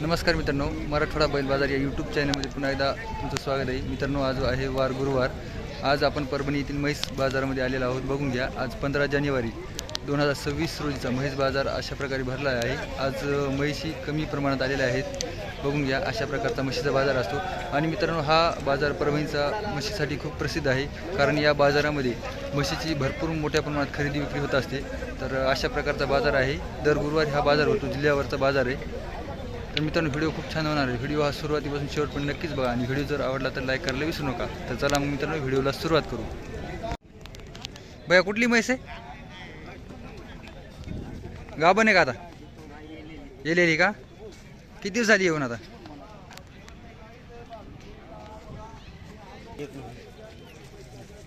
नमस्कार मित्रांनो, मराठवाडा बैल बाजार या यूट्यूब चॅनलमध्ये पुन्हा एकदा तुमचं स्वागत आहे. मित्रांनो, आज आहे वार गुरुवार. आज आपण परभणी येथील म्हैस बाजारामध्ये आलेलो आहोत. बघून घ्या, आज 15 जानेवारी 2026 रोजीचा म्हैस बाजार अशा प्रकारे भरला आहे. आज म्हैशी कमी प्रमाणात आलेल्या आहेत. बघून घ्या, अशा प्रकारचा म्हशीचा बाजार असतो. आणि मित्रांनो, हा बाजार परभणीचा म्हशीसाठी खूप प्रसिद्ध आहे, कारण या बाजारामध्ये म्हशीची भरपूर मोठ्या प्रमाणात खरेदी विक्री होत असते. तर अशा प्रकारचा बाजार आहे. दर गुरुवारी हा बाजार होतो. जिल्ह्यावरचा बाजार आहे. तर मित्रांनो, व्हिडिओ खूप छान होणार आहे. व्हिडिओ हा सुरुवातीपासून शेवटपर्यंत नक्कीच बघा. आणि व्हिडिओ जर आवडला तर लाईक करायला विसरू नका. तर चला मग मित्रांनो, व्हिडिओला सुरुवात करू. भैया, कुठली म्हैस आहे? गाभण आहे का? आता येलेली का? किती दिवस झाली येऊन? आता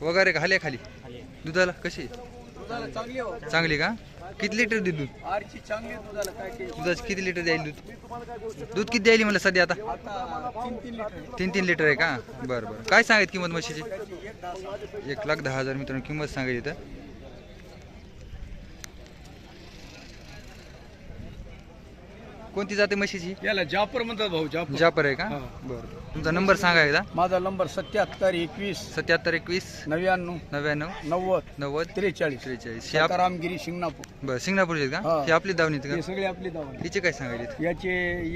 वगैरे का? खाली खाली दुधाला कशी? चांगली का? किती लिटर दूध? दुधाचं किती लिटर द्यायला दूध किती द्यायली मला सध्या? आता 3 लिटर आहे का? बरं बरं. काय सांगायत किंमत म्हशीची? 1,10,000 मित्रांनो किंमत सांगायची. तर कोणती जाते म्हशीची? याला जापर म्हणतात भाऊ. जापर आहे का? बरं. तुमचा नंबर सांगा एकदा. माझा नंबर 7721 7721 99 99 90 90 43 43. रामगिरी शिंगणापूर. बरं, सिंगणापूरचे का? हे आपली दावणी का? हे सगळे आपली दावा. हिचे काय सांगायचे?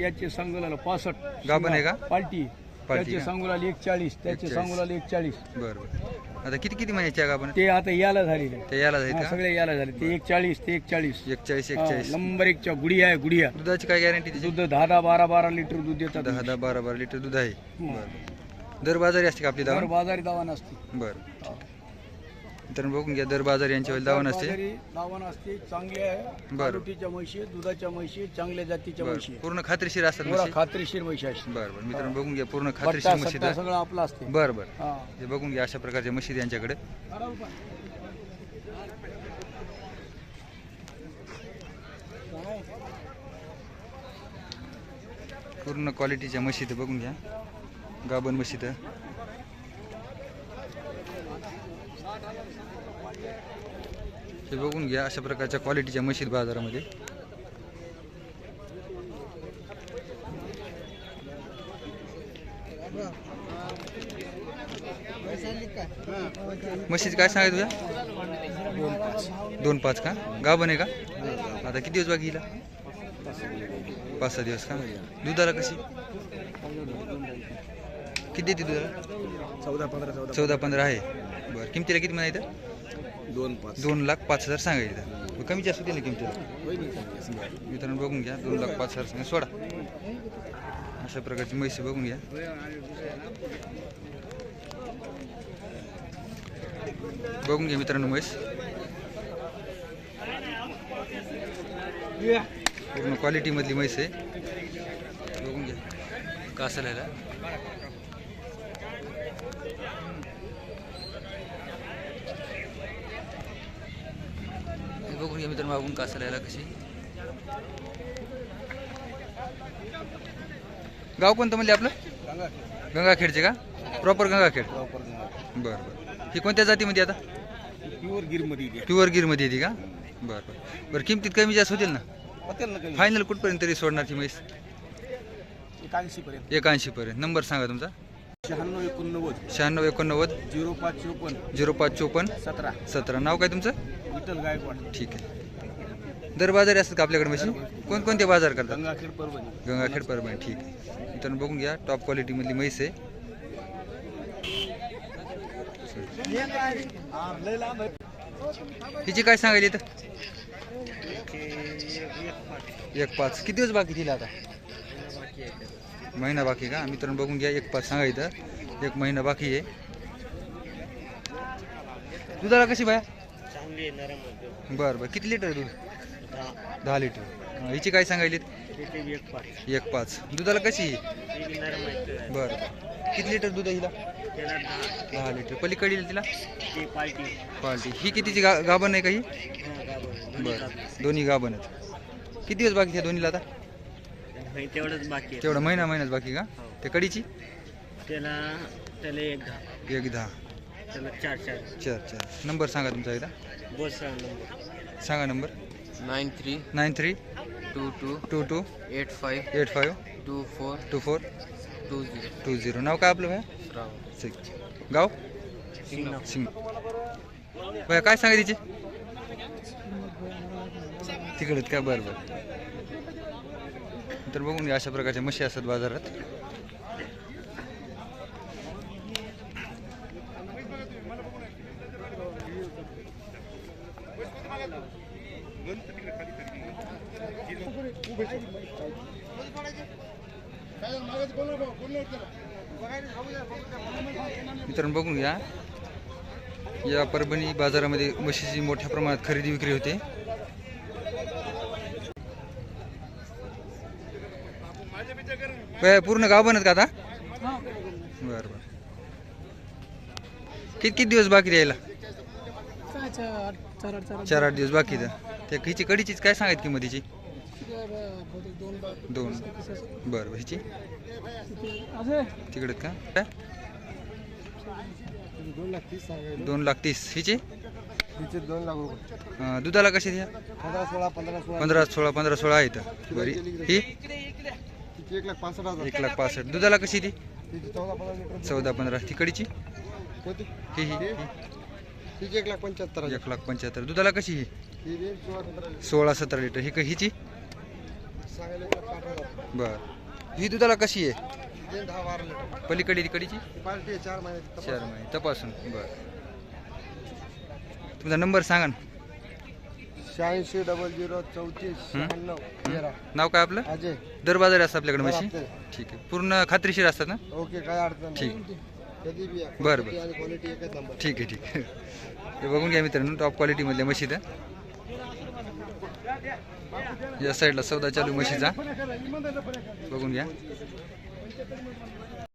याचे सांगोला 65 गाभण आहे का? पाल्टी. त्याचे का? सांगोला 41, त्याचे 41. सांगोला 41. बरं बरं. आता किती महिन्याची आहे गाभण? ते आता याला झालेले. ते याला जाईल का? सगळे याला झाले. ते 41, ते 41. 41 नंबर 1च्या गुडिया आहे. गुडिया दुधाची काय गॅरंटी तिची? दूध 10-12 लिटर दूध देतात. 10-12 लिटर दूध आहे. बरं. दर बाजारी असते का आपली दावा? बाजारी दावा नसते. बरं. तर बघून घ्या, दर बाजार यांच्या वेळी दावा नसते. दावा नसते. चांगली आहे. क्वालिटीच्या म्हशी, दुधाच्या म्हशी, चांगल्या जातीच्या म्हशी. पूर्ण खात्रीशीर असतात पूर्ण म्हशी? खात्रीशीर म्हशी असते. बरं बरं. मित्रांनो, बघून घ्या, पूर्ण खात्रीशीर म्हशी. सगळं आपलं असते. बरं बरं. हे बघून घ्या, अशा प्रकारच्या म्हशी यांच्याकडे. पूर्ण क्वालिटीच्या म्हशी तर बघून घ्या. गाभण म्हशी तर हे बघून घ्या, अशा प्रकारच्या क्वालिटीच्या म्हशी बाजारामध्ये. म्हशीचं काय सांगाय तुझ्या? 2-5 का? गाभण आहे का? आता किती दिवस बाकी हिला? 5-6 दिवस का? दुधाला कशी? किती देते दुधाला? 14-15 आहे. बरं. किमतीला किती म्हणा इथं? 2,05,000 सांगायचं. कमी जास्त होते ना किमतीला? मित्रांनो, बघून घ्या, 2,05,000 सांगा. सोडा. अशा प्रकारची म्हैस बघून घ्या. बघून घ्या मित्रांनो, म्हैस पूर्ण क्वालिटी मधली म्हैस आहे. बघून घ्या कासाला. बघून घ्या मित्रांनो, मागून कासाला कशी. गाव कोणतं म्हणले आपलं? गंगाखेडचे का? प्रॉपर गंगाखेड. बरं बरं. ही कोणत्या जातीमध्ये? आता प्युअर गिरमध्ये येते का? बरं बरं. बरं, किमतीत कमी जास्त होतील ना? फायनल कुठपर्यंत तरी सोडणार ती म्हैस? 81 पर्यंत. नंबर सांगा तुमचा. 9689 0554 17. नाव काय तुमचं? विठ्ठल गायकवाड. ठीक आहे. दर बाजारी असतात का आपल्याकडे म्हशी? कोणकोणते बाजार करतात? गंगाखेड परभणी. ठीक आहे. तर बघून घ्या, टॉप क्वालिटी मधली म्हैस आहे. हिची काय सांगायली तर? 1,5. किती दिवस बाकी तिला? आता महिना बाकी का? मित्रांनो, बघून घ्या, 1,5 सांगायचं. 1 महिना बाकी आहे. दुधाला कशी बाया? बरं बरं. किती लिटर दूध? 10 लिटर. हिची काय सांगायली? 1,5. दुधाला कशी? बरं. किती लिटर दूध आहे हिला? 10 लिटर. पलीकडील तिला पार्टी. ही कितीची गाभण आहे का ही? बरं. दोन्ही गाभण आहेत. किती दिवस बाकी आहे दोन्हीला? आता तेवढंच बाकी आहे. तेवढा महिनाच बाकी का? ते कडीची? त्याला 1-10. त्याला 4. नंबर सांगा तुमचा एकदा. बोल सांग नंबर. सांगा नंबर. 93 93 22 85 85 24 24 20 20. नाव काय आपलं भैया? सिंग. गाव सिंग. भैया काय सांगा तिचे तिकडे काय? बरं बरं. तर बघून घ्या, अशा प्रकारच्या म्हशी असतात बाजारात. मित्रांनो बघून घ्या, या परभणी बाजारामध्ये म्हशीची मोठ्या प्रमाणात खरेदी विक्री होते. पूर्ण गाव बनत का आता? बरं बरं. किती दिवस बाकी द्यायला? 4-8 दिवस बाकी तर त्या हिची कडीचीच काय सांगायची किंमत हिची? 2. बरं बरं. हिची तिकडे का? 2,30,000. हिची 2 लाख रुपये. दुधाला कशी द्या? 15-16 आहेत. बरी ही 1,65,000. 1,65,000. दुधाला कशी ती? 14-15 ती कडीची ही ही 1,75,000. 1,75,000. दुधाला कशी ही? 16-17 लिटर. ही हिची बर. ही दुधाला कशी आहे? 10-12 लिटर. पलीकडे कडीची पार्टी 4 महिने 4 महिने तपासून. बर. तुमचा नंबर सांगा ना. 86 00 34 96 13. नाव काय आपलं? अजय. दर बाजार असतात आपल्याकडे म्हशी? हप्ते. ठीक आहे. पूर्ण खात्रीशीर असतात ना? ओके, काय अडचण ठीक. नाही. कधी बी या. बरं, Quality आणि क्वालिटी एकच नंबर. ठीक आहे ठीक आहे. हे बघून घ्या मित्रांनो, टॉप क्वालिटीमधल्या म्हशी त्या. या साईडला सौदा चालू म्हशीचा बघून घ्या.